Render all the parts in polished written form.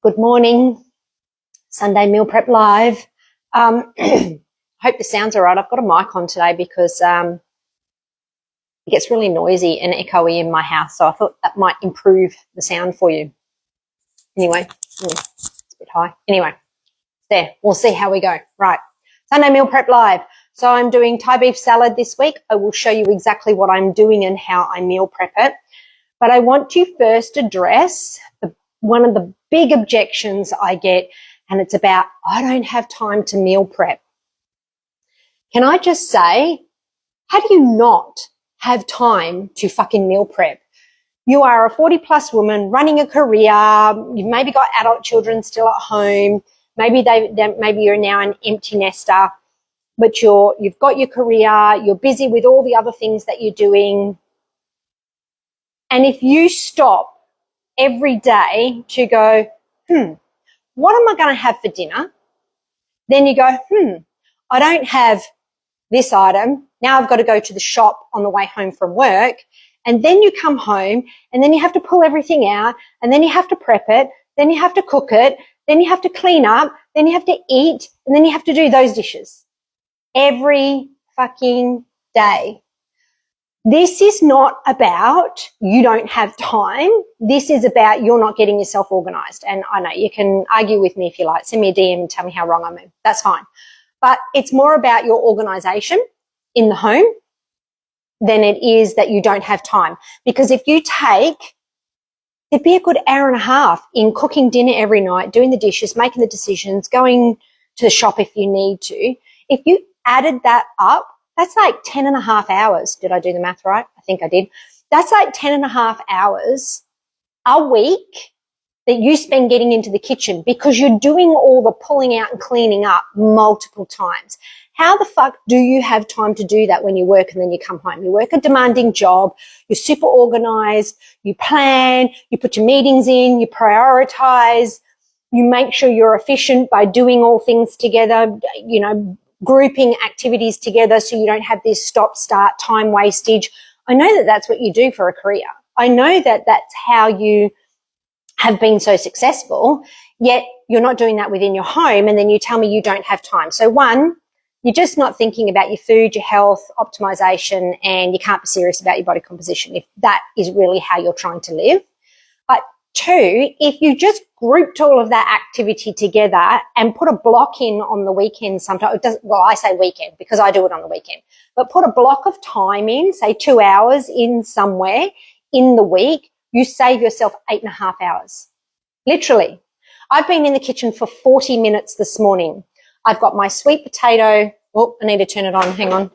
Good morning, Sunday Meal Prep Live. I hope the sound's all right. I've got a mic on today because it gets really noisy and echoey in my house, so I thought that might improve the sound for you. Anyway, it's a bit high. Anyway, there. We'll see how we go. Right, Sunday Meal Prep Live. So I'm doing Thai beef salad this week. I will show you exactly what I'm doing and how I meal prep it. But I want to first address one of the big objections I get, and it's about, I don't have time to meal prep. Can I just say, how do you not have time to fucking meal prep? You are a 40-plus woman running a career. You've maybe got adult children still at home. Maybe maybe you're now an empty nester, but you've got your career. You're busy with all the other things that you're doing. And if you stop every day to go, what am I going to have for dinner? Then you go, I don't have this item. Now I've got to go to the shop on the way home from work. And then you come home and then you have to pull everything out and then you have to prep it. Then you have to cook it. Then you have to clean up. Then you have to eat. And then you have to do those dishes every fucking day. This is not about you don't have time. This is about you're not getting yourself organized. And I know you can argue with me if you like. Send me a DM and tell me how wrong I'm in. That's fine. But it's more about your organization in the home than it is that you don't have time. Because if you it'd be a good hour and a half in cooking dinner every night, doing the dishes, making the decisions, going to the shop if you need to. If you added that up, that's like 10 and a half hours. Did I do the math right? I think I did. That's like 10 and a half hours a week that you spend getting into the kitchen because you're doing all the pulling out and cleaning up multiple times. How the fuck do you have time to do that when you work and then you come home? You work a demanding job, you're super organized, you plan, you put your meetings in, you prioritize, you make sure you're efficient by doing all things together, grouping activities together so you don't have this stop-start time wastage. I know that that's what you do for a career. I know that that's how you have been so successful, yet you're not doing that within your home, and then you tell me you don't have time. So one, you're just not thinking about your food, your health, optimization, and you can't be serious about your body composition if that is really how you're trying to live. But two, if you just grouped all of that activity together and put a block in on the weekend sometimes, I say weekend because I do it on the weekend, but put a block of time in, say 2 hours in somewhere in the week, you save yourself 8.5 hours. Literally. I've been in the kitchen for 40 minutes this morning. I've got my sweet potato. Oh, I need to turn it on. Hang on.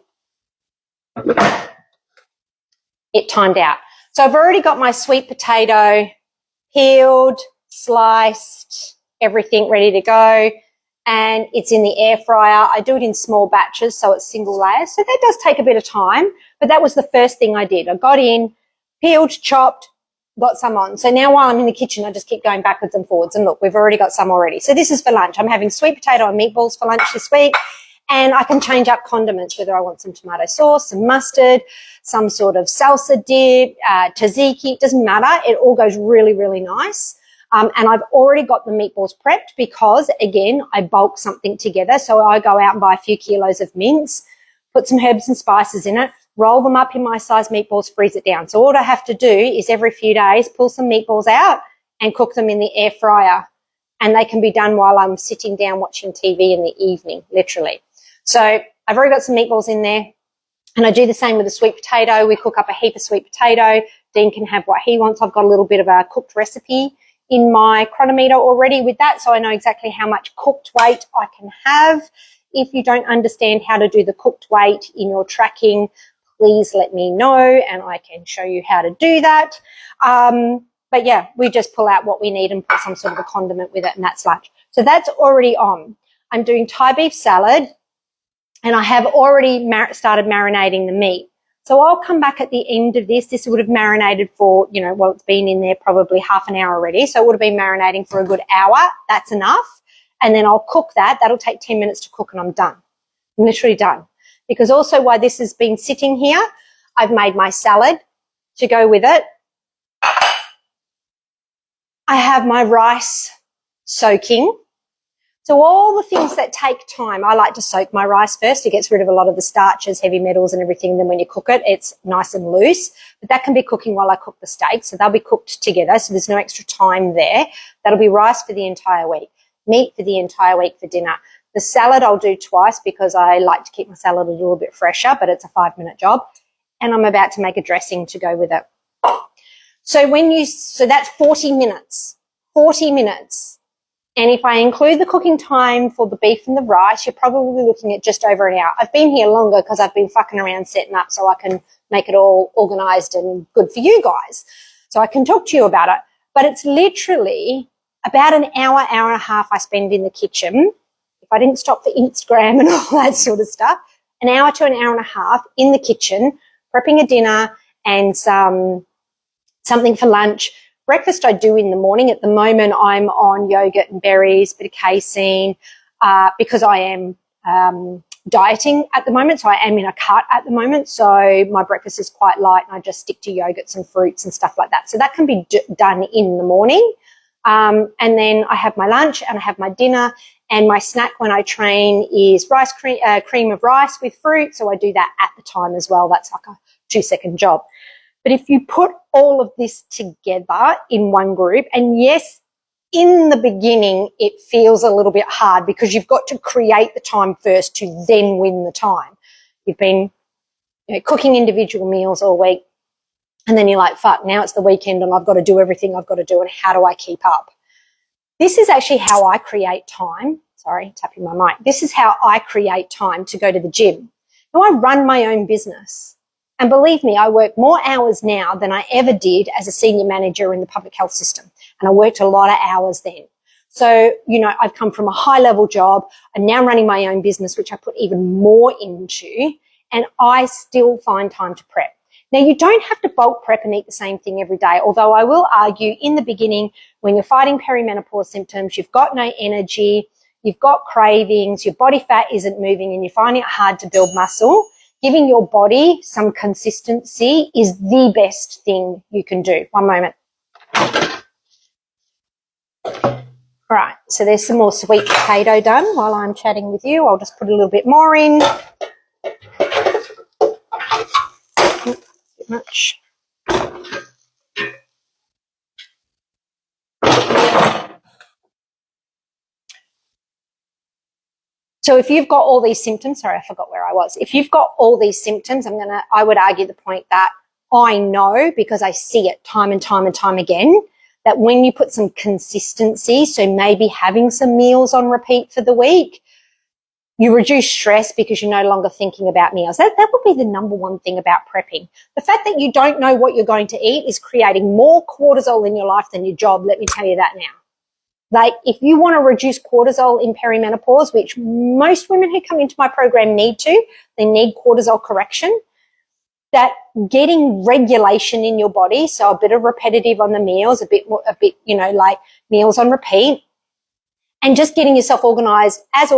It timed out. So I've already got my sweet potato peeled, sliced, everything ready to go, and it's in the air fryer. I do it in small batches, so it's single layer. So that does take a bit of time, but that was the first thing I did. I got in, peeled, chopped, got some on. So now while I'm in the kitchen, I just keep going backwards and forwards. And look, we've already got some already. So this is for lunch. I'm having sweet potato and meatballs for lunch this week. And I can change up condiments, whether I want some tomato sauce, some mustard, some sort of salsa dip, tzatziki. It doesn't matter. It all goes really, really nice. And I've already got the meatballs prepped because, again, I bulk something together. So I go out and buy a few kilos of mince, put some herbs and spices in it, roll them up in my size meatballs, freeze it down. So all I have to do is every few days pull some meatballs out and cook them in the air fryer. And they can be done while I'm sitting down watching TV in the evening, literally. So I've already got some meatballs in there. And I do the same with the sweet potato. We cook up a heap of sweet potato. Dean can have what he wants. I've got a little bit of a cooked recipe in my Cronometer already with that, so I know exactly how much cooked weight I can have. If you don't understand how to do the cooked weight in your tracking, please let me know and I can show you how to do that. But yeah, we just pull out what we need and put some sort of a condiment with it, and that's lunch. So that's already on. I'm doing Thai beef salad, and I have already started marinating the meat. So I'll come back at the end of this. This would have marinated for, it's been in there probably half an hour already. So it would have been marinating for a good hour. That's enough. And then I'll cook that. That'll take 10 minutes to cook and I'm done. I'm literally done. Because also while this has been sitting here, I've made my salad to go with it. I have my rice soaking. So all the things that take time, I like to soak my rice first. It gets rid of a lot of the starches, heavy metals and everything. Then when you cook it, it's nice and loose. But that can be cooking while I cook the steak. So they'll be cooked together. So there's no extra time there. That'll be rice for the entire week, meat for the entire week for dinner. The salad I'll do twice because I like to keep my salad a little bit fresher, but it's a 5-minute job. And I'm about to make a dressing to go with it. So that's 40 minutes. 40 minutes. And if I include the cooking time for the beef and the rice, you're probably looking at just over an hour. I've been here longer because I've been fucking around setting up so I can make it all organised and good for you guys. So I can talk to you about it. But it's literally about an hour, hour and a half I spend in the kitchen. If I didn't stop for Instagram and all that sort of stuff, an hour to an hour and a half in the kitchen, prepping a dinner and something for lunch. Breakfast I do in the morning. At the moment, I'm on yogurt and berries, bit of casein, because I am dieting at the moment. So I am in a cut at the moment. So my breakfast is quite light and I just stick to yogurts and fruits and stuff like that. So that can be done in the morning. And then I have my lunch and I have my dinner, and my snack when I train is cream of rice with fruit. So I do that at the time as well. That's like a 2-second job. But if you put all of this together in one group, and yes, in the beginning, it feels a little bit hard because you've got to create the time first to then win the time. You've been cooking individual meals all week, and then you're like, fuck, now it's the weekend and I've got to do everything I've got to do, and how do I keep up? This is actually how I create time. Sorry, tapping my mic. This is how I create time to go to the gym. Now, I run my own business. And believe me, I work more hours now than I ever did as a senior manager in the public health system. And I worked a lot of hours then. So, I've come from a high-level job. I'm now running my own business, which I put even more into, and I still find time to prep. Now, you don't have to bulk prep and eat the same thing every day, although I will argue in the beginning, when you're fighting perimenopause symptoms, you've got no energy, you've got cravings, your body fat isn't moving, and you're finding it hard to build muscle. Giving your body some consistency is the best thing you can do. One moment. All right, so there's some more sweet potato done while I'm chatting with you. I'll just put a little bit more in. Not too much. So if you've got all these symptoms, sorry, I forgot where I was. If you've got all these symptoms, I would argue the point that I know, because I see it time and time and time again, that when you put some consistency, so maybe having some meals on repeat for the week, you reduce stress because you're no longer thinking about meals. That would be the number one thing about prepping. The fact that you don't know what you're going to eat is creating more cortisol in your life than your job, let me tell you that now. Like, if you want to reduce cortisol in perimenopause, which most women who come into my program need to, they need cortisol correction, that getting regulation in your body, so a bit of repetitive on the meals, a bit, like meals on repeat, and just getting yourself organized at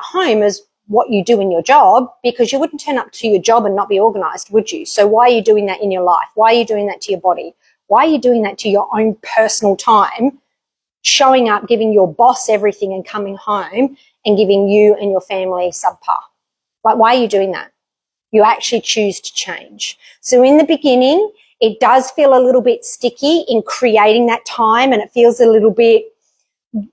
home as what you do in your job, because you wouldn't turn up to your job and not be organized, would you? So why are you doing that in your life? Why are you doing that to your body? Why are you doing that to your own personal time? Showing up, giving your boss everything and coming home and giving you and your family subpar. Like, why are you doing that? You actually choose to change. So in the beginning, it does feel a little bit sticky in creating that time, and it feels a little bit,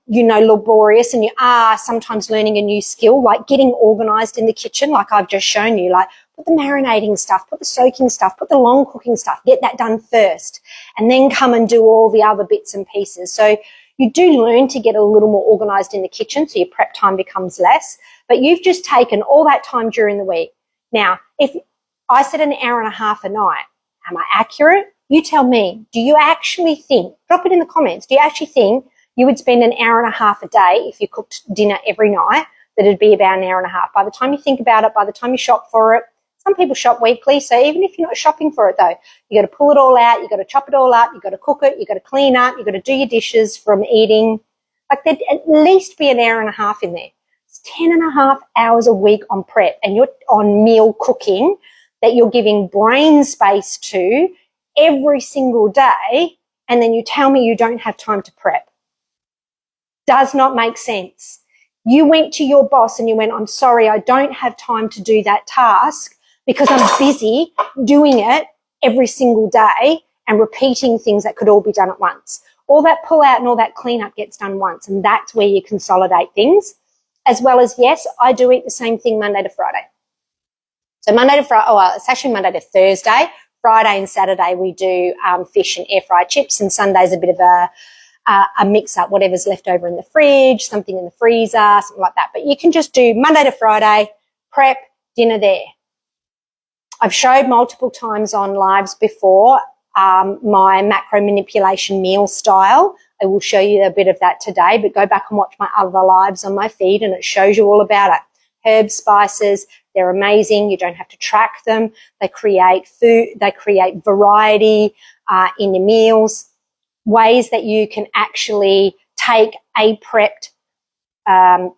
laborious, and you are sometimes learning a new skill, like getting organized in the kitchen, like I've just shown you, like put the marinating stuff, put the soaking stuff, put the long cooking stuff, get that done first, and then come and do all the other bits and pieces. So you do learn to get a little more organized in the kitchen, so your prep time becomes less, but you've just taken all that time during the week. Now, if I said an hour and a half a night, am I accurate? You tell me. Do you actually think, drop it in the comments, do you actually think you would spend an hour and a half a day if you cooked dinner every night, that it'd be about an hour and a half? By the time you think about it, by the time you shop for it, some people shop weekly, so even if you're not shopping for it though, you got to pull it all out, you got to chop it all up, you got to cook it, you got to clean up, you got to do your dishes from eating. Like, there'd at least be an hour and a half in there. It's 10 and a half hours a week on prep, and you're on meal cooking that you're giving brain space to every single day, and then you tell me you don't have time to prep. Does not make sense. You went to your boss and you went, I'm sorry, I don't have time to do that task because I'm busy doing it every single day and repeating things that could all be done at once. All that pull out and all that cleanup gets done once, and that's where you consolidate things. As well as, yes, I do eat the same thing Monday to Friday. So Monday to Friday, it's actually Monday to Thursday. Friday and Saturday we do fish and air fried chips, and Sunday's a bit of a mix up, whatever's left over in the fridge, something in the freezer, something like that. But you can just do Monday to Friday, prep, dinner there. I've showed multiple times on lives before my macro manipulation meal style. I will show you a bit of that today, but go back and watch my other lives on my feed and it shows you all about it. Herbs, spices, they're amazing. You don't have to track them. They create food, they create variety in your meals, ways that you can actually take a prepped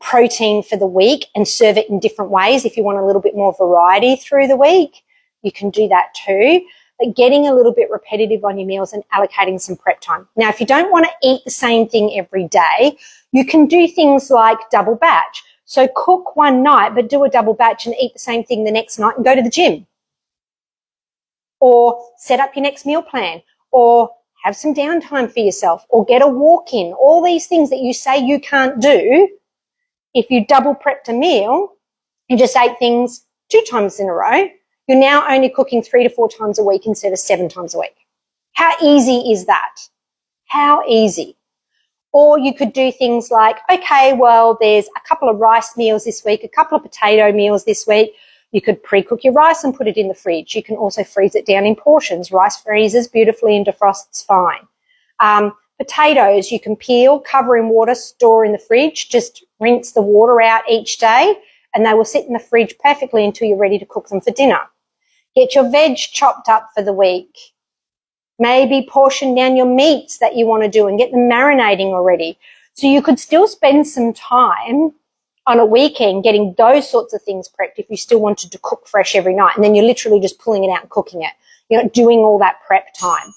protein for the week and serve it in different ways. If you want a little bit more variety through the week, you can do that too. But getting a little bit repetitive on your meals and allocating some prep time. Now, if you don't want to eat the same thing every day, you can do things like double batch. So cook one night, but do a double batch and eat the same thing the next night and go to the gym. Or set up your next meal plan, or have some downtime for yourself, or get a walk in. All these things that you say you can't do, if you double prepped a meal and just ate things 2 times in a row, you're now only cooking 3 to 4 times a week instead of 7 times a week. How easy is that? How easy? Or you could do things like, okay, well, there's a couple of rice meals this week, a couple of potato meals this week. You could pre-cook your rice and put it in the fridge. You can also freeze it down in portions. Rice freezes beautifully and defrosts fine. Potatoes, you can peel, cover in water, store in the fridge. Just rinse the water out each day and they will sit in the fridge perfectly until you're ready to cook them for dinner. Get your veg chopped up for the week. Maybe portion down your meats that you want to do and get them marinating already. So you could still spend some time on a weekend getting those sorts of things prepped if you still wanted to cook fresh every night. And then you're literally just pulling it out and cooking it. You're not doing all that prep time.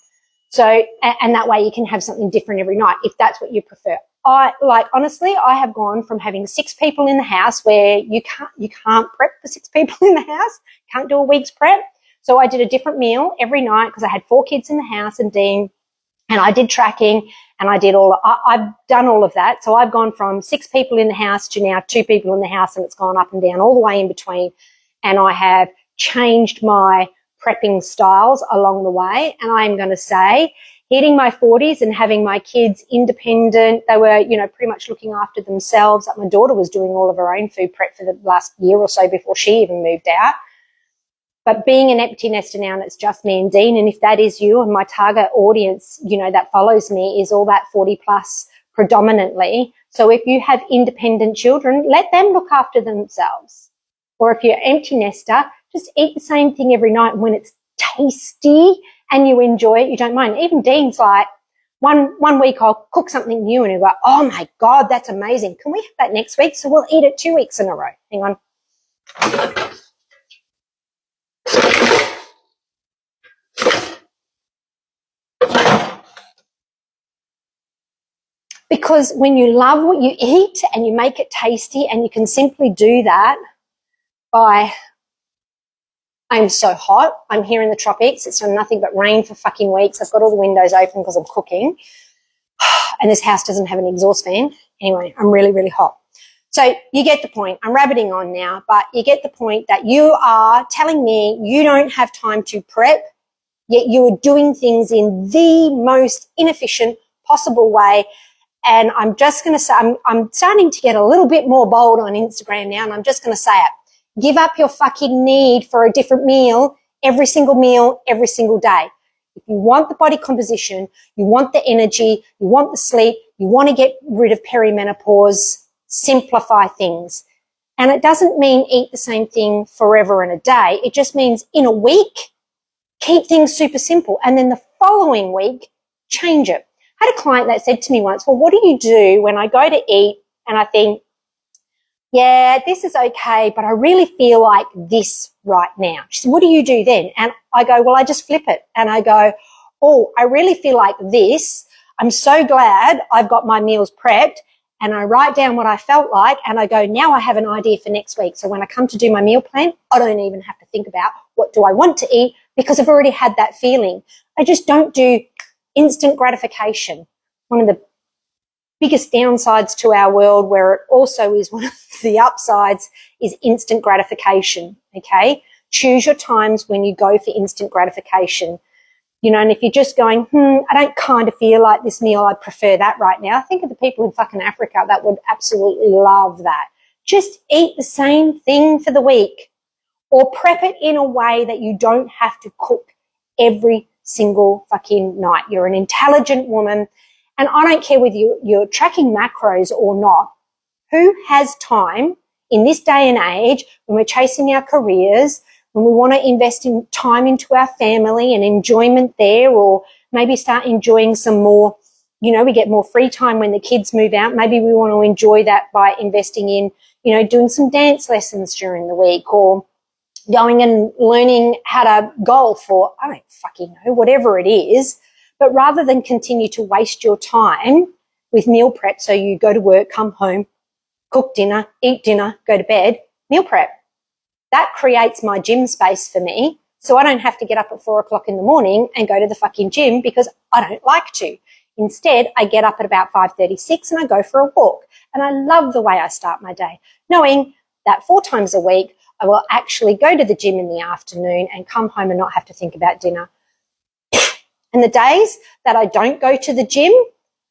So, and that way you can have something different every night if that's what you prefer. Honestly, I have gone from having 6 people in the house where you can't prep for 6 people in the house, can't do a week's prep. So I did a different meal every night because I had 4 kids in the house and Dean, and I did tracking and I've done all of that. So I've gone from 6 people in the house to now 2 people in the house, and it's gone up and down all the way in between. And I have changed my prepping styles along the way. And I'm going to say, hitting my 40s and having my kids independent, they were, pretty much looking after themselves. My daughter was doing all of her own food prep for the last year or so before she even moved out. But being an empty nester now, and it's just me and Dean, and if that is you and my target audience, that follows me is all that 40 plus predominantly. So if you have independent children, let them look after themselves. Or if you're an empty nester, just eat the same thing every night. And when it's tasty and you enjoy it, you don't mind. Even Dean's like, one week I'll cook something new and he'll go, oh my God, that's amazing. Can we have that next week? So we'll eat it 2 weeks in a row. Hang on. Because when you love what you eat and you make it tasty, and you can simply do that by, I'm so hot. I'm here in the tropics. It's done nothing but rain for fucking weeks. I've got all the windows open because I'm cooking. And this house doesn't have an exhaust fan. Anyway, I'm really, really hot. So you get the point. I'm rabbiting on now, but you get the point that you are telling me you don't have time to prep, yet you are doing things in the most inefficient possible way. And I'm just going to say, I'm starting to get a little bit more bold on Instagram now, and I'm just going to say it. Give up your fucking need for a different meal every single day. If you want the body composition, you want the energy, you want the sleep, you want to get rid of perimenopause, simplify things. And it doesn't mean eat the same thing forever and a day. It just means in a week, keep things super simple. And then the following week, change it. I had a client that said to me once, well, what do you do when I go to eat and I think, yeah, this is okay, but I really feel like this right now? She said, what do you do then? And I go, well, I just flip it. And I go, oh, I really feel like this. I'm so glad I've got my meals prepped, and I write down what I felt like, and I go, now I have an idea for next week. So when I come to do my meal plan, I don't even have to think about what do I want to eat because I've already had that feeling. I just don't do instant gratification. One of the biggest downsides to our world, where it also is one of the upsides, is instant gratification, okay? Choose your times when you go for instant gratification. You know, and if you're just going, I don't kind of feel like this meal, I'd prefer that right now. Think of the people in fucking Africa that would absolutely love that. Just eat the same thing for the week, or prep it in a way that you don't have to cook every single fucking night. You're an intelligent woman, and I don't care whether you're tracking macros or not. Who has time in this day and age when we're chasing our careers, when we want to invest in time into our family and enjoyment there, or maybe start enjoying some more, you know, we get more free time when the kids move out. Maybe we want to enjoy that by investing in, you know, doing some dance lessons during the week, or going and learning how to golf, or I don't fucking know, whatever it is. But rather than continue to waste your time with meal prep, so you go to work, come home, cook dinner, eat dinner, go to bed, meal prep. That creates my gym space for me, so I don't have to get up at 4 o'clock in the morning and go to the fucking gym because I don't like to. Instead, I get up at about 5:36 and I go for a walk. And I love the way I start my day, knowing that 4 times a week I will actually go to the gym in the afternoon and come home and not have to think about dinner. And the days that I don't go to the gym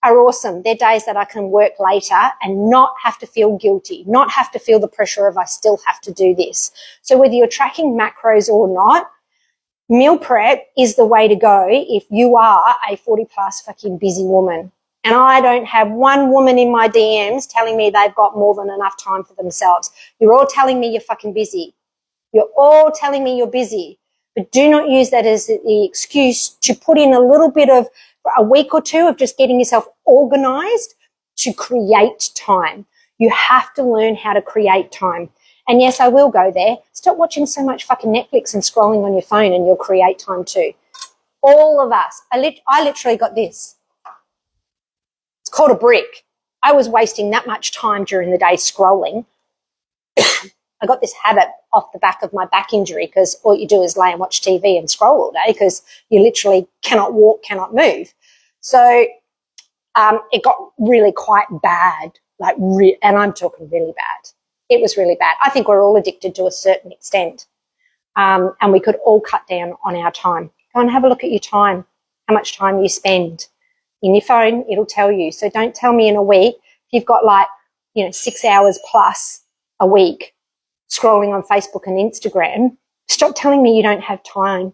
are awesome. They're days that I can work later and not have to feel guilty, not have to feel the pressure of I still have to do this. So whether you're tracking macros or not, meal prep is the way to go if you are a 40 plus fucking busy woman. And I don't have one woman in my DMs telling me they've got more than enough time for themselves. You're all telling me you're fucking busy. You're all telling me you're busy. But do not use that as the excuse to put in a little bit of a week or two of just getting yourself organized to create time. You have to learn how to create time. And yes, I will go there. Stop watching so much fucking Netflix and scrolling on your phone, and you'll create time too. All of us. I literally got this. It's called a brick. I was wasting that much time during the day scrolling. I got this habit off the back of my back injury, because all you do is lay and watch TV and scroll all day because you literally cannot walk, cannot move. So it got really quite bad, and I'm talking really bad. It was really bad. I think we're all addicted to a certain extent, and we could all cut down on our time. Go and have a look at your time, how much time you spend. In your phone, it'll tell you. So don't tell me in a week if you've got 6 hours plus a week scrolling on Facebook and Instagram. Stop telling me you don't have time.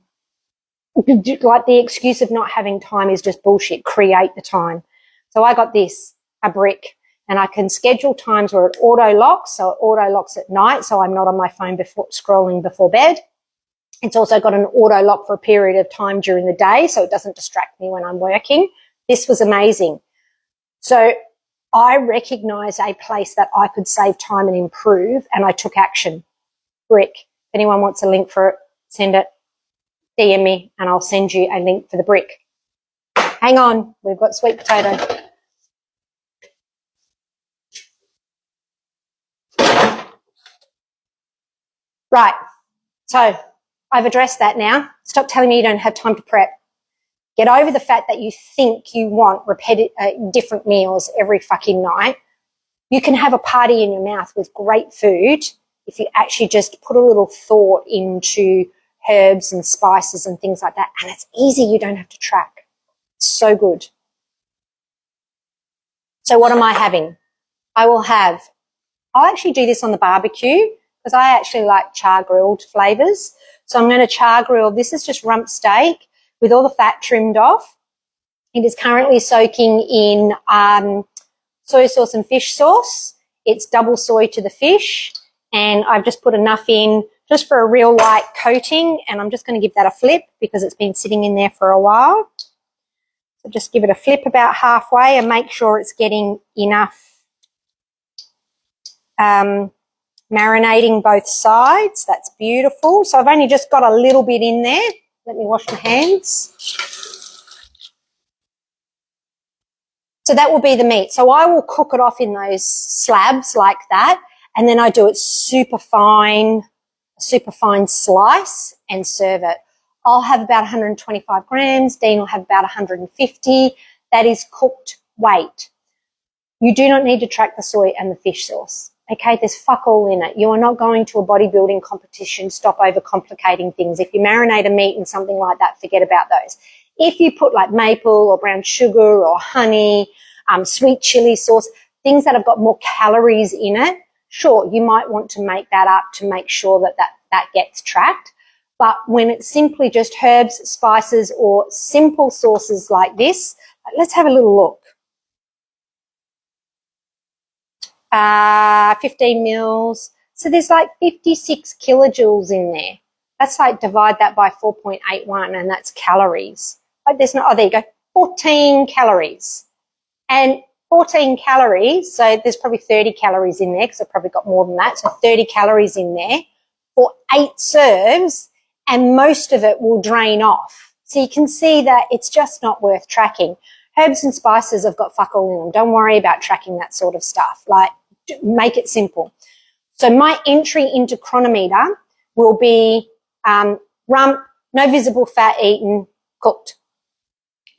Like, the excuse of not having time is just bullshit. Create the time. So I got this, a brick, and I can schedule times where it auto locks. So it auto locks at night, so I'm not on my phone scrolling before bed. It's also got an auto lock for a period of time during the day, so it doesn't distract me when I'm working. This was amazing. So I recognised a place that I could save time and improve, and I took action. Brick. If anyone wants a link for it, send it. DM me and I'll send you a link for the brick. Hang on, we've got sweet potato. Right, so I've addressed that now. Stop telling me you don't have time to prep. Get over the fact that you think you want different meals every fucking night. You can have a party in your mouth with great food if you actually just put a little thought into herbs and spices and things like that. And it's easy. You don't have to track. It's so good. So what am I having? I'll actually do this on the barbecue because I actually like char grilled flavors. So I'm going to char grill. This is just rump steak with all the fat trimmed off. It is currently soaking in soy sauce and fish sauce. It's double soy to the fish, and I've just put enough in just for a real light coating, and I'm just going to give that a flip because it's been sitting in there for a while. So just give it a flip about halfway and make sure it's getting enough marinating both sides. That's beautiful. So I've only just got a little bit in there. Let me wash my hands. So that will be the meat. So I will cook it off in those slabs like that, and then I do it super fine slice and serve it. I'll have about 125 grams. Dean will have about 150. That is cooked weight. You do not need to track the soy and the fish sauce. Okay, there's fuck all in it. You are not going to a bodybuilding competition. Stop overcomplicating things. If you marinate a meat in something like that, forget about those. If you put like maple or brown sugar or honey, sweet chili sauce, things that have got more calories in it, sure, you might want to make that up to make sure that gets tracked. But when it's simply just herbs, spices, or simple sauces like this, let's have a little look. 15 mils. So there's like 56 kilojoules in there. That's like divide that by 4.81 and that's calories. Like there's no, oh, there you go, 14 calories. And 14 calories, so there's probably 30 calories in there because I've probably got more than that. So 30 calories in there for 8 serves, and most of it will drain off. So you can see that it's just not worth tracking. Herbs and spices have got fuck all in them. Don't worry about tracking that sort of stuff. Like, make it simple. So my entry into Cronometer will be rump, no visible fat eaten, cooked.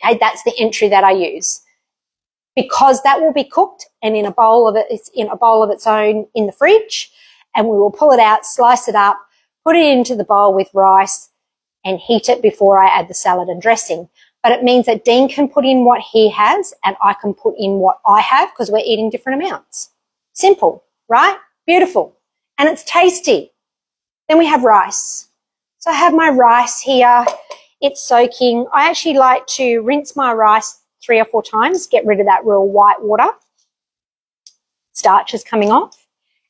Okay, that's the entry that I use. Because that will be cooked and in a bowl of it, it's in a bowl of its own in the fridge, and we will pull it out, slice it up, put it into the bowl with rice and heat it before I add the salad and dressing. But it means that Dean can put in what he has and I can put in what I have because we're eating different amounts. Simple, right? Beautiful. And it's tasty. Then we have rice. So I have my rice here. It's soaking. I actually like to rinse my rice 3 or 4 times, get rid of that real white water. Starch is coming off.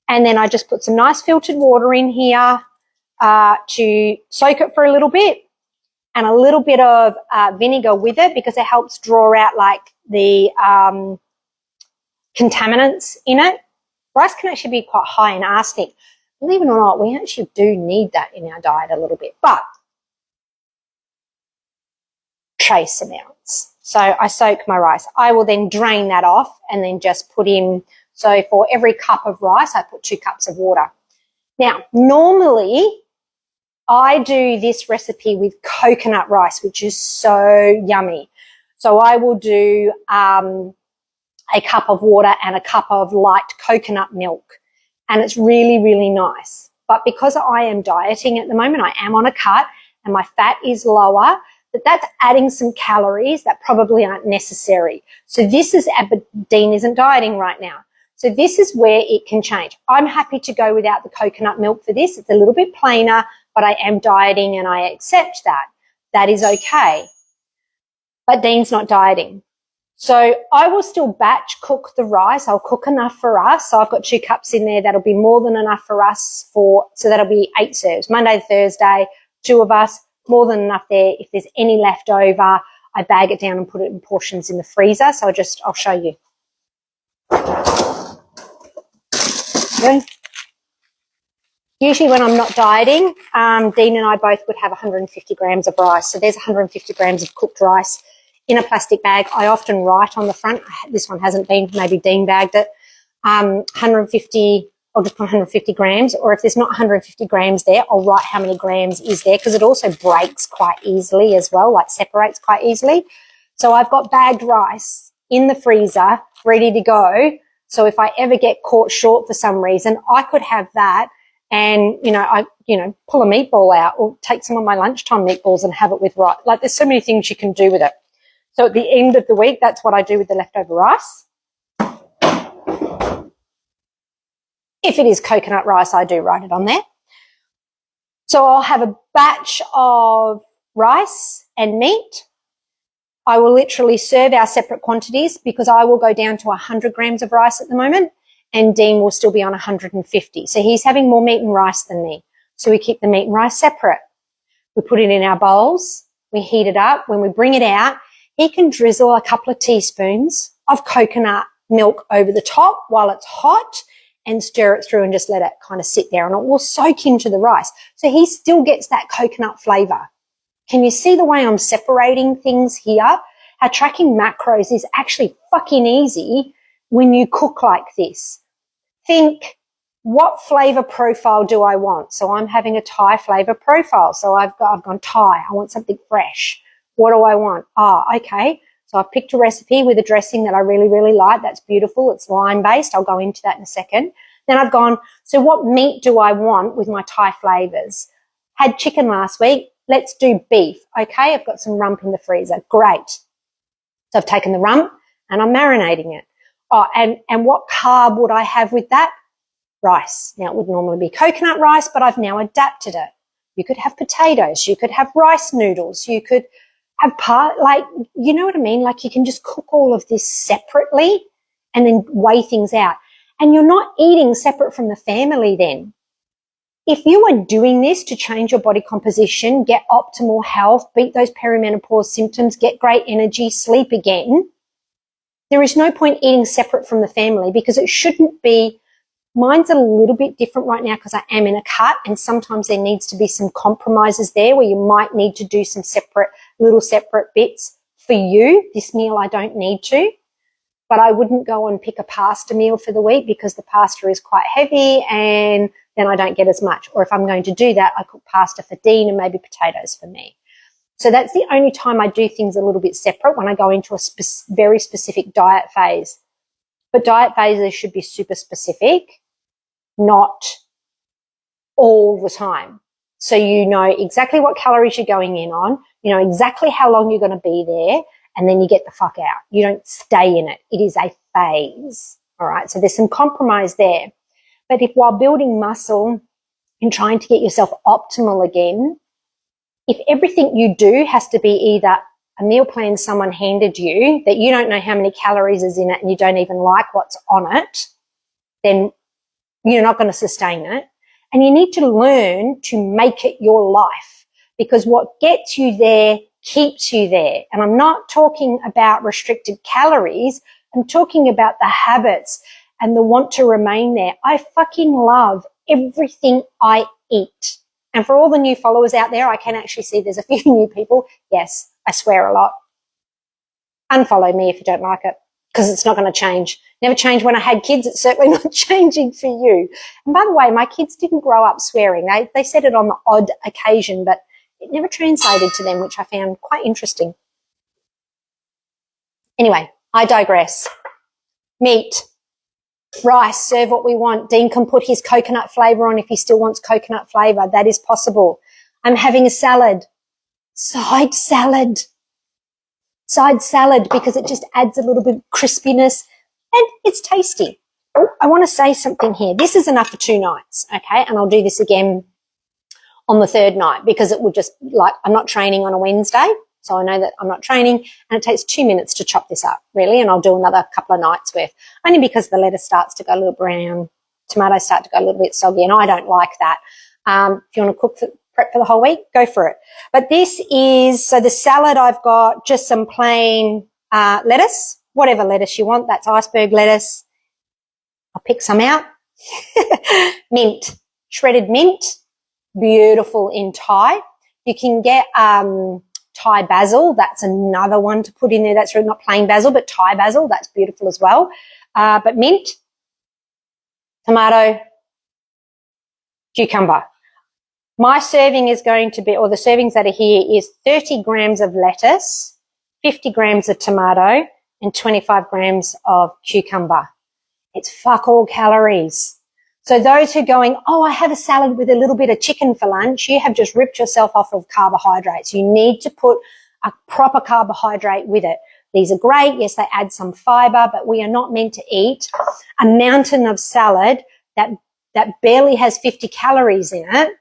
And then I just put some nice filtered water in here to soak it for a little bit, and a little bit of vinegar with it because it helps draw out like the contaminants in it. Rice can actually be quite high in arsenic. Believe it or not, we actually do need that in our diet a little bit, but trace amounts. So I soak my rice. I will then drain that off and then just put in, so for every cup of rice, I put 2 cups of water. Now, normally I do this recipe with coconut rice, which is so yummy. So I will do a cup of water and a cup of light coconut milk, and it's really, really nice. But because I am dieting at the moment, I am on a cut and my fat is lower, that's adding some calories that probably aren't necessary. So this is, but Dean isn't dieting right now. So this is where it can change. I'm happy to go without the coconut milk for this. It's a little bit plainer, but I am dieting and I accept that. That is okay. But Dean's not dieting. So I will still batch cook the rice. I'll cook enough for us. So I've got 2 cups in there. That'll be more than enough for us so that'll be 8 serves. Monday to Thursday, 2 of us, more than enough there. If there's any left over, I bag it down and put it in portions in the freezer. So I'll show you. Okay. Usually when I'm not dieting, Dean and I both would have 150 grams of rice. So there's 150 grams of cooked rice in a plastic bag. I often write on the front. This one hasn't been, maybe Dean bagged it. 150, I'll just put 150 grams. Or if there's not 150 grams there, I'll write how many grams is there because it also breaks quite easily as well, like separates quite easily. So I've got bagged rice in the freezer ready to go. So if I ever get caught short for some reason, I could have that and, pull a meatball out or take some of my lunchtime meatballs and have it with rice. Like there's so many things you can do with it. So at the end of the week, that's what I do with the leftover rice. If it is coconut rice, I do write it on there. So I'll have a batch of rice and meat. I will literally serve our separate quantities because I will go down to 100 grams of rice at the moment and Dean will still be on 150. So he's having more meat and rice than me. So we keep the meat and rice separate. We put it in our bowls. We heat it up. When we bring it out, he can drizzle a couple of teaspoons of coconut milk over the top while it's hot and stir it through and just let it kind of sit there and it will soak into the rice. So he still gets that coconut flavour. Can you see the way I'm separating things here? how tracking macros is actually fucking easy when you cook like this. Think, what flavor profile do I want? So I'm having a Thai flavor profile. So I've gone Thai. I want something fresh. What do I want? Okay. So I've picked a recipe with a dressing that I really, really like. That's beautiful. It's lime-based. I'll go into that in a second. Then I've gone, so what meat do I want with my Thai flavors? Had chicken last week. Let's do beef. Okay, I've got some rump in the freezer. Great. So I've taken the rump and I'm marinating it. And what carb would I have with that? Rice. Now, it would normally be coconut rice, but I've now adapted it. You could have potatoes. You could have rice noodles. You could have you know what I mean? Like, you can just cook all of this separately and then weigh things out. And you're not eating separate from the family then. If you are doing this to change your body composition, get optimal health, beat those perimenopause symptoms, get great energy, sleep again, there is no point eating separate from the family, because it shouldn't be. Mine's a little bit different right now because I am in a cut, and sometimes there needs to be some compromises there where you might need to do some little separate bits for you. This meal I don't need to. But I wouldn't go and pick a pasta meal for the week because the pasta is quite heavy and then I don't get as much. Or if I'm going to do that, I cook pasta for Dean and maybe potatoes for me. So that's the only time I do things a little bit separate, when I go into a very specific diet phase. But diet phases should be super specific, not all the time. So you know exactly what calories you're going in on, you know exactly how long you're going to be there, and then you get the fuck out. You don't stay in it. It is a phase. All right. So there's some compromise there. But if while building muscle and trying to get yourself optimal again, if everything you do has to be either a meal plan someone handed you that you don't know how many calories is in it and you don't even like what's on it, then you're not going to sustain it. And you need to learn to make it your life, because what gets you there keeps you there. And I'm not talking about restricted calories. I'm talking about the habits and the want to remain there. I fucking love everything I eat. And for all the new followers out there, I can actually see there's a few new people. Yes, I swear a lot. Unfollow me if you don't like it, because it's not going to change. Never changed when I had kids. It's certainly not changing for you. And by the way, my kids didn't grow up swearing. They said it on the odd occasion, but it never translated to them, which I found quite interesting. Anyway, I digress. Meat, rice, serve what we want. Dean can put his coconut flavour on if he still wants coconut flavour. That is possible. I'm having a salad. Side salad, because it just adds a little bit of crispiness and it's tasty. Oh, I want to say something here. This is enough for 2 nights, okay? And I'll do this again on the 3rd night, because it would just, like, I'm not training on a Wednesday, so I know that I'm not training, and it takes 2 minutes to chop this up, really, and I'll do another couple of nights worth, only because the lettuce starts to go a little brown, tomatoes start to go a little bit soggy, and I don't like that. If you want to prep for the whole week, go for it. But this is, so the salad, I've got just some plain lettuce, whatever lettuce you want. That's iceberg lettuce. I'll pick some out. Mint, shredded mint, beautiful in Thai. You can get Thai basil. That's another one to put in there. That's really not plain basil, but Thai basil. That's beautiful as well. But mint, tomato, cucumber. My serving is going to be, or the servings that are here, is 30 grams of lettuce, 50 grams of tomato, and 25 grams of cucumber. It's fuck all calories. So those who are going, oh, I have a salad with a little bit of chicken for lunch, you have just ripped yourself off of carbohydrates. You need to put a proper carbohydrate with it. These are great. Yes, they add some fiber, but we are not meant to eat a mountain of salad that barely has 50 calories in it.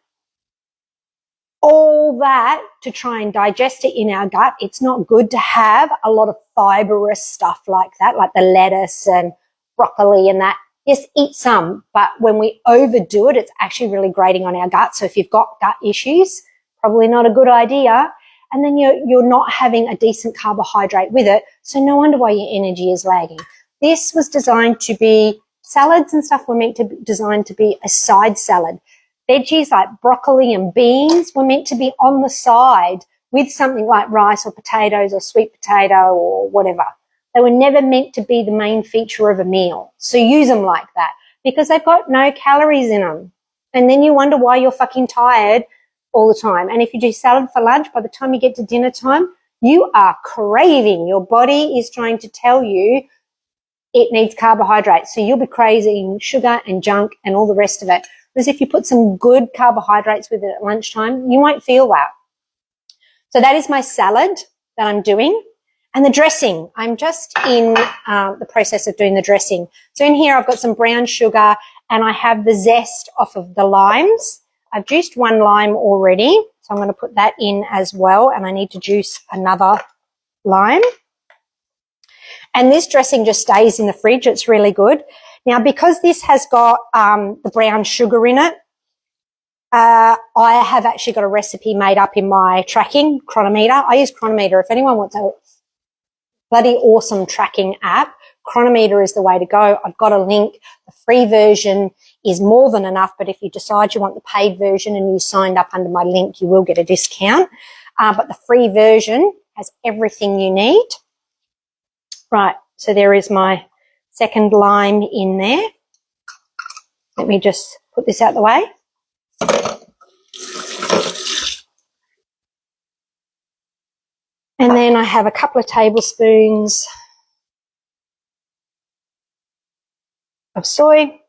All that to try and digest it in our gut. It's not good to have a lot of fibrous stuff like that, like the lettuce and broccoli and that. Yes, eat some, but when we overdo it, it's actually really grating on our gut. So if you've got gut issues, probably not a good idea. And then you're not having a decent carbohydrate with it. So no wonder why your energy is lagging. This was designed to be, salads and stuff were designed to be a side salad. Veggies like broccoli and beans were meant to be on the side with something like rice or potatoes or sweet potato or whatever. They were never meant to be the main feature of a meal. So use them like that because they've got no calories in them. And then you wonder why you're fucking tired all the time. And if you do salad for lunch, by the time you get to dinner time, you are craving. Your body is trying to tell you it needs carbohydrates. So you'll be craving sugar and junk and all the rest of it. Whereas if you put some good carbohydrates with it at lunchtime, you won't feel that. So that is my salad that I'm doing. And the dressing, I'm just in the process of doing the dressing. So in here I've got some brown sugar and I have the zest off of the limes. I've juiced one lime already, so I'm going to put that in as well, and I need to juice another lime. And this dressing just stays in the fridge. It's really good. Now, because this has got the brown sugar in it, I have actually got a recipe made up in my tracking, Chronometer. I use Chronometer. If anyone wants a bloody awesome tracking app, Chronometer is the way to go. I've got a link. The free version is more than enough, but if you decide you want the paid version and you signed up under my link, you will get a discount. But the free version has everything you need. Right, so there is my second lime in there. Let me just put this out the way. And then I have a couple of tablespoons of soy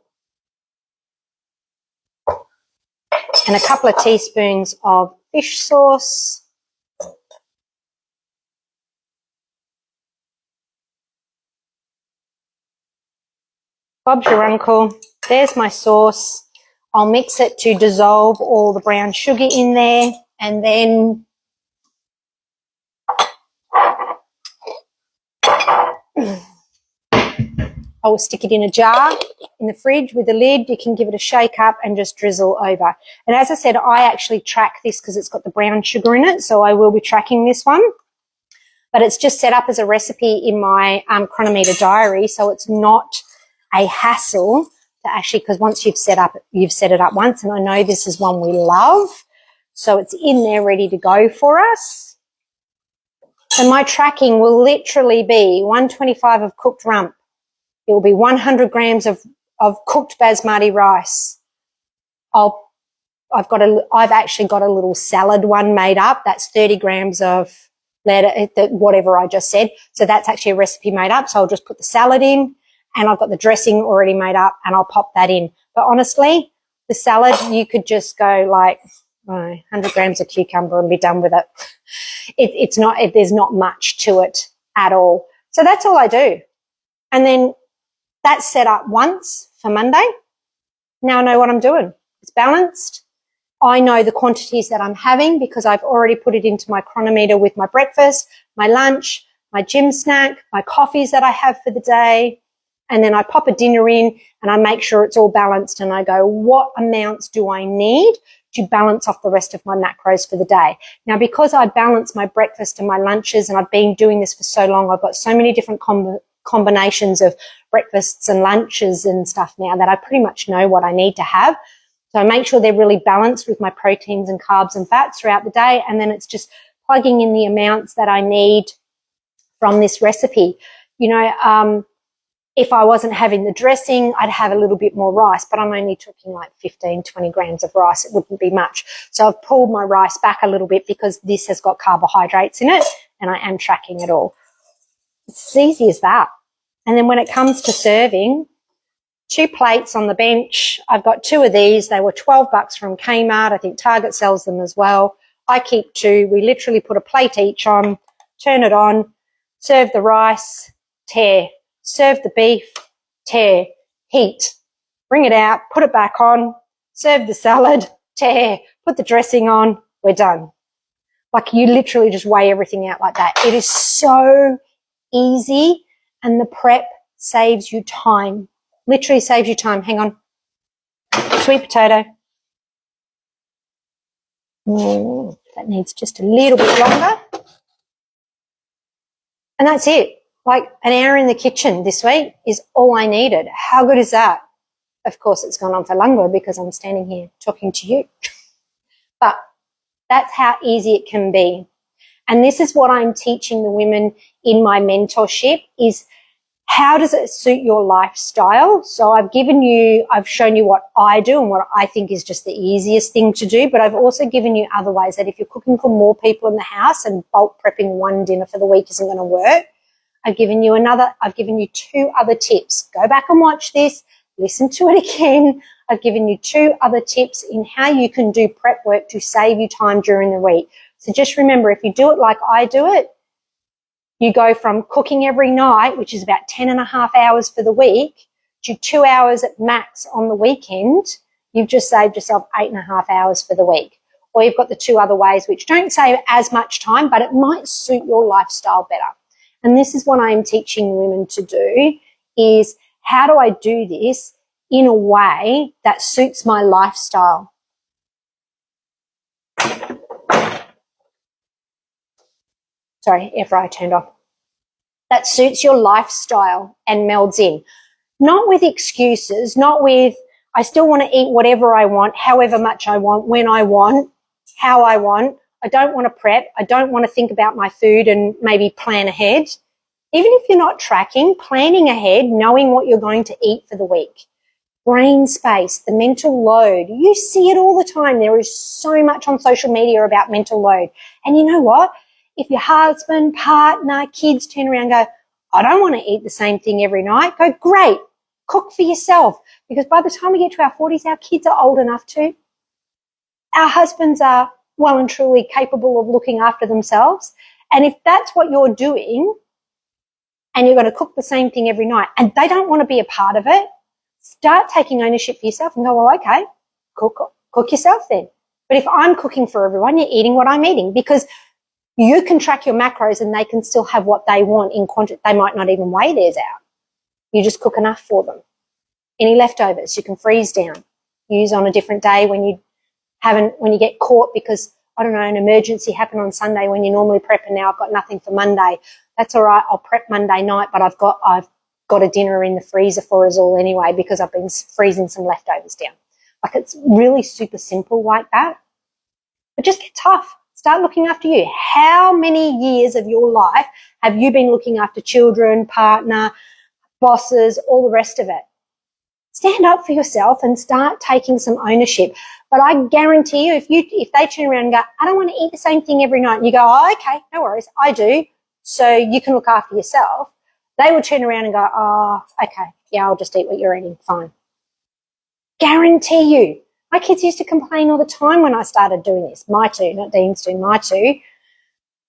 and a couple of teaspoons of fish sauce. Bob's your uncle. There's my sauce. I'll mix it to dissolve all the brown sugar in there, and then I will stick it in a jar in the fridge with a lid. You can give it a shake up and just drizzle over. And as I said, I actually track this because it's got the brown sugar in it, so I will be tracking this one. But it's just set up as a recipe in my Chronometer diary, so it's not a hassle to actually, because once you've set it up once, and I know this is one we love, so it's in there ready to go for us. So my tracking will literally be 125 of cooked rump. It will be 100 grams of cooked basmati rice. I've actually got a little salad one made up. That's 30 grams of whatever I just said. So that's actually a recipe made up. So I'll just put the salad in, and I've got the dressing already made up, and I'll pop that in. But honestly, the salad, you could just go like 100 grams of cucumber and be done with it. There's not much to it at all. So that's all I do. And then that's set up once for Monday. Now I know what I'm doing. It's balanced. I know the quantities that I'm having because I've already put it into my Chronometer with my breakfast, my lunch, my gym snack, my coffees that I have for the day. And then I pop a dinner in and I make sure it's all balanced, and I go, what amounts do I need to balance off the rest of my macros for the day? Now, because I balance my breakfast and my lunches, and I've been doing this for so long, I've got so many different combinations of breakfasts and lunches and stuff now that I pretty much know what I need to have. So I make sure they're really balanced with my proteins and carbs and fats throughout the day, and then it's just plugging in the amounts that I need from this recipe. You know, if I wasn't having the dressing, I'd have a little bit more rice, but I'm only talking like 15, 20 grams of rice. It wouldn't be much. So I've pulled my rice back a little bit because this has got carbohydrates in it, and I am tracking it all. It's as easy as that. And then when it comes to serving, 2 plates on the bench. I've got 2 of these. They were $12 from Kmart. I think Target sells them as well. I keep 2. We literally put a plate each on, turn it on, serve the rice, tear. Serve the beef, tear, heat, bring it out, put it back on, serve the salad, tear, put the dressing on, we're done. Like, you literally just weigh everything out like that. It is so easy, and the prep saves you time. Literally saves you time. Hang on. Sweet potato. That needs just a little bit longer. And that's it. Like, an hour in the kitchen this week is all I needed. How good is that? Of course, it's gone on for longer because I'm standing here talking to you. But that's how easy it can be. And this is what I'm teaching the women in my mentorship is how does it suit your lifestyle? So I've shown you what I do and what I think is just the easiest thing to do, but I've also given you other ways that if you're cooking for more people in the house and bulk prepping one dinner for the week isn't going to work, I've given you 2 other tips. Go back and watch this, listen to it again. I've given you 2 other tips in how you can do prep work to save you time during the week. So just remember, if you do it like I do it, you go from cooking every night, which is about 10.5 hours for the week, to 2 hours at max on the weekend. You've just saved yourself 8.5 hours for the week. Or you've got the 2 other ways, which don't save as much time, but it might suit your lifestyle better. And this is what I'm teaching women to do, is how do I do this in a way that suits my lifestyle? Sorry, air fryer turned off. That suits your lifestyle and melds in. Not with excuses, not with, I still want to eat whatever I want, however much I want, when I want, how I want. I don't want to prep. I don't want to think about my food and maybe plan ahead. Even if you're not tracking, planning ahead, knowing what you're going to eat for the week. Brain space, the mental load. You see it all the time. There is so much on social media about mental load. And you know what? If your husband, partner, kids turn around and go, I don't want to eat the same thing every night, go, great, cook for yourself. Because by the time we get to our 40s, our kids are old enough to. Our husbands are well and truly capable of looking after themselves. And if that's what you're doing and you're going to cook the same thing every night and they don't want to be a part of it, start taking ownership for yourself and go, well, okay, cook yourself then. But if I'm cooking for everyone, you're eating what I'm eating, because you can track your macros and they can still have what they want in quantity. They might not even weigh theirs out. You just cook enough for them. Any leftovers you can freeze down, use on a different day when you get caught because, I don't know, an emergency happened on Sunday when you normally prep and now I've got nothing for Monday. That's all right. I'll prep Monday night, but I've got a dinner in the freezer for us all anyway because I've been freezing some leftovers down. Like, it's really super simple like that. But just get tough. Start looking after you. How many years of your life have you been looking after children, partner, bosses, all the rest of it? Stand up for yourself and start taking some ownership. But I guarantee you, if they turn around and go, I don't want to eat the same thing every night, and you go, oh, okay, no worries, I do, so you can look after yourself, they will turn around and go, oh, okay, yeah, I'll just eat what you're eating, fine. Guarantee you. My kids used to complain all the time when I started doing this. My two, not Dean's two, my two.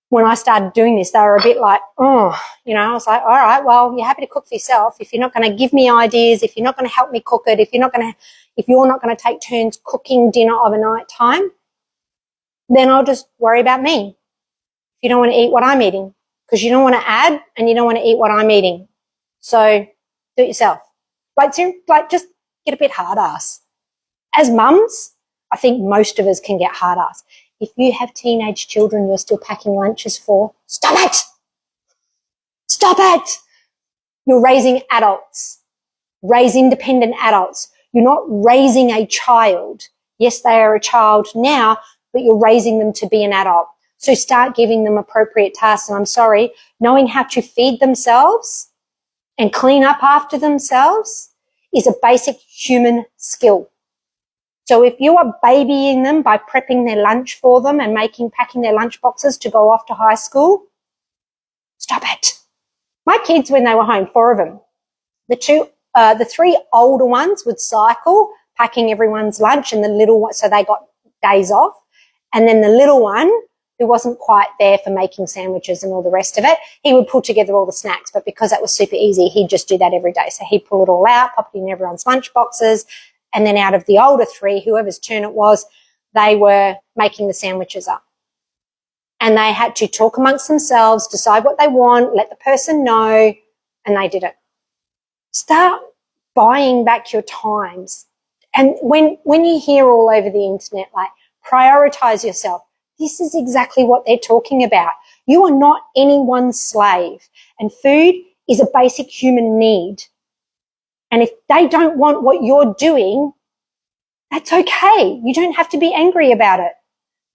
When I started doing this, they were a bit like, oh, I was like, all right, well, you're happy to cook for yourself. If you're not going to give me ideas, if you're not going to help me cook it, if you're not going to take turns cooking dinner overnight time, then I'll just worry about me. If you don't want to eat what I'm eating, because you don't want to add and you don't want to eat what I'm eating. So do it yourself. Just get a bit hard ass. As mums, I think most of us can get hard ass. If you have teenage children you're still packing lunches for, stop it! Stop it! You're raising adults. Raise independent adults. You're not raising a child. Yes, they are a child now, but you're raising them to be an adult. So start giving them appropriate tasks. And I'm sorry, knowing how to feed themselves and clean up after themselves is a basic human skill. So if you are babying them by prepping their lunch for them and packing their lunch boxes to go off to high school, stop it. My kids, when they were home, 4 of them, the 3 older ones would cycle, packing everyone's lunch, and the little one, so they got days off. And then the little one, who wasn't quite there for making sandwiches and all the rest of it, he would pull together all the snacks. But because that was super easy, he'd just do that every day. So he'd pull it all out, pop it in everyone's lunch boxes. And then out of the older 3, whoever's turn it was, they were making the sandwiches up. And they had to talk amongst themselves, decide what they want, let the person know, and they did it. Start buying back your times. And when you hear all over the internet, like, prioritize yourself, this is exactly what they're talking about. You are not anyone's slave, and food is a basic human need. And if they don't want what you're doing, that's okay. You don't have to be angry about it.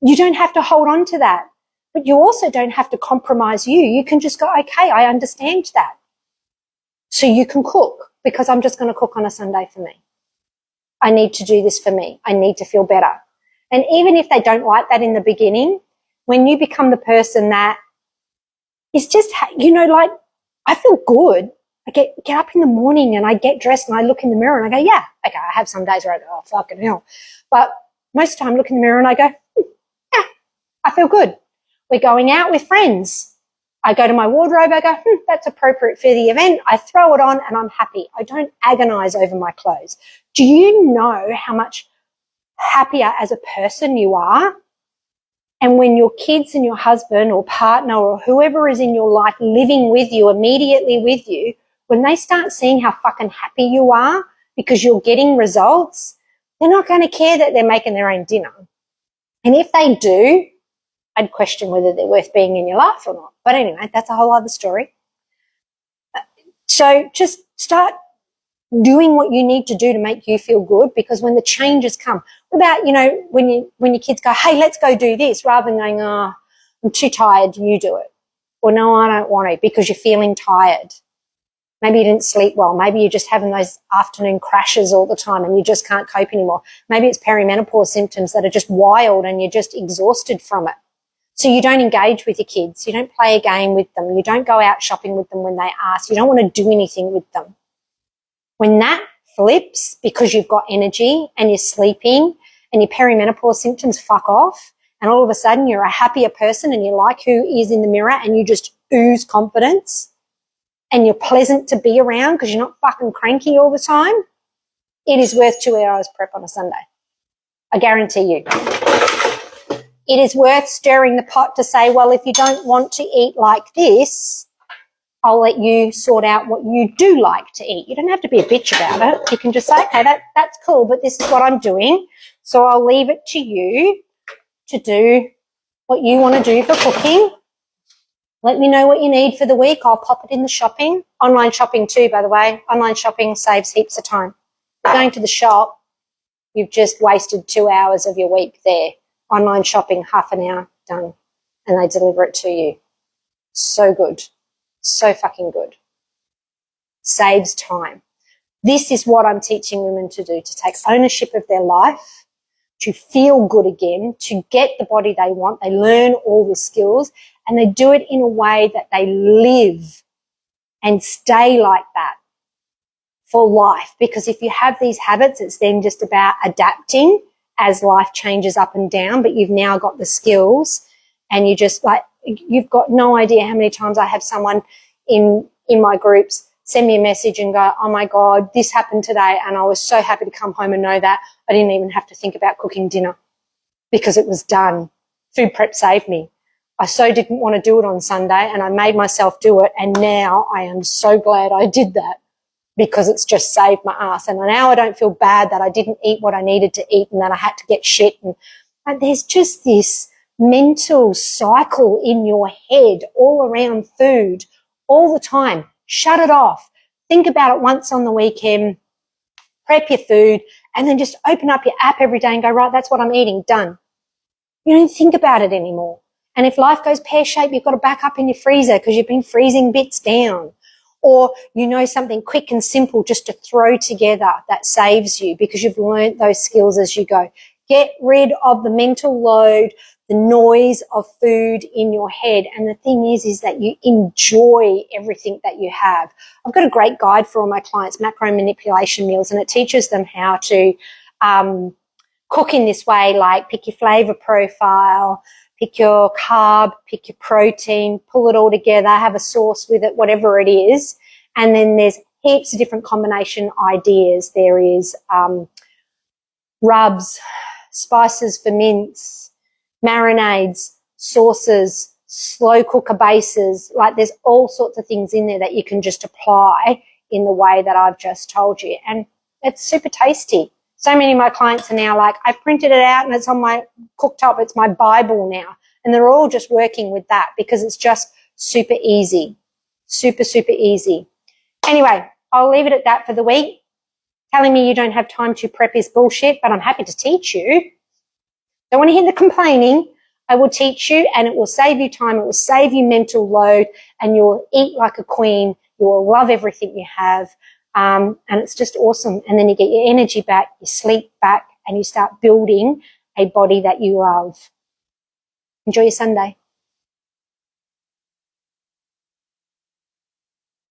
You don't have to hold on to that. But you also don't have to compromise you. You can just go, okay, I understand that. So you can cook, because I'm just going to cook on a Sunday for me. I need to do this for me. I need to feel better. And even if they don't like that in the beginning, when you become the person that is just, like, I feel good. I get up in the morning and I get dressed and I look in the mirror and I go, yeah, okay, I have some days where I go, oh, fucking hell. But most of the time I look in the mirror and I go, yeah, I feel good. We're going out with friends. I go to my wardrobe, I go, that's appropriate for the event. I throw it on and I'm happy. I don't agonize over my clothes. Do you know how much happier as a person you are? And when your kids and your husband or partner or whoever is in your life living with you, immediately with you, when they start seeing how fucking happy you are because you're getting results, they're not going to care that they're making their own dinner. And if they do, I'd question whether they're worth being in your life or not. But anyway, that's a whole other story. So just start doing what you need to do to make you feel good, because when the changes come, about, when your kids go, hey, let's go do this, rather than going, oh, I'm too tired, you do it. Or no, I don't want to, because you're feeling tired. Maybe you didn't sleep well. Maybe you're just having those afternoon crashes all the time and you just can't cope anymore. Maybe it's perimenopause symptoms that are just wild and you're just exhausted from it. So you don't engage with your kids. You don't play a game with them. You don't go out shopping with them when they ask. You don't want to do anything with them. When that flips, because you've got energy and you're sleeping and your perimenopause symptoms fuck off, and all of a sudden you're a happier person and you like who is in the mirror and you just ooze confidence and you're pleasant to be around because you're not fucking cranky all the time, it is worth 2 hours prep on a Sunday. I guarantee you. It is worth stirring the pot to say, well, if you don't want to eat like this, I'll let you sort out what you do like to eat. You don't have to be a bitch about it. You can just say, okay, that's cool, but this is what I'm doing. So I'll leave it to you to do what you want to do for cooking. Let me know what you need for the week. I'll pop it in the shopping. Online shopping too, by the way. Online shopping saves heaps of time. Going to the shop, you've just wasted 2 hours of your week there. Online shopping, half an hour, done. And they deliver it to you. So good. So fucking good. Saves time. This is what I'm teaching women to do, to take ownership of their life, to feel good again, to get the body they want. They learn all the skills and they do it in a way that they live and stay like that for life. Because if you have these habits, it's then just about adapting as life changes up and down, but you've now got the skills and you just you've got no idea how many times I have someone in my groups send me a message and go, oh my God, this happened today and I was so happy to come home and know that I didn't even have to think about cooking dinner because it was done. Food prep saved me. I so didn't want to do it on Sunday and I made myself do it, and now I am so glad I did that because it's just saved my ass. And now I don't feel bad that I didn't eat what I needed to eat and that I had to get shit. And there's just this mental cycle in your head all around food all the time. Shut it off. Think about it once on the weekend, prep your food, and then just open up your app every day and go, right, that's what I'm eating, done. You don't think about it anymore. And if life goes pear-shaped, you've got to back up in your freezer because you've been freezing bits down. Or something quick and simple just to throw together that saves you because you've learned those skills as you go. Get rid of the mental load, the noise of food in your head. And the thing is that you enjoy everything that you have. I've got a great guide for all my clients, macro manipulation meals, and it teaches them how to cook in this way, like pick your flavor profile, pick your carb, pick your protein, pull it all together, have a sauce with it, whatever it is. And then there's heaps of different combination ideas. There is rubs, spices for mince, marinades, sauces, slow cooker bases. Like there's all sorts of things in there that you can just apply in the way that I've just told you. And it's super tasty. So many of my clients are now like, I've printed it out and it's on my cooktop. It's my Bible now. And they're all just working with that because it's just super easy. Super, super easy. Anyway, I'll leave it at that for the week. Telling me you don't have time to prep is bullshit, but I'm happy to teach you. Don't want to hear the complaining. I will teach you, and it will save you time. It will save you mental load, and you'll eat like a queen. You will love everything you have. And it's just awesome. And then you get your energy back, you sleep back, and you start building a body that you love. Enjoy your Sunday.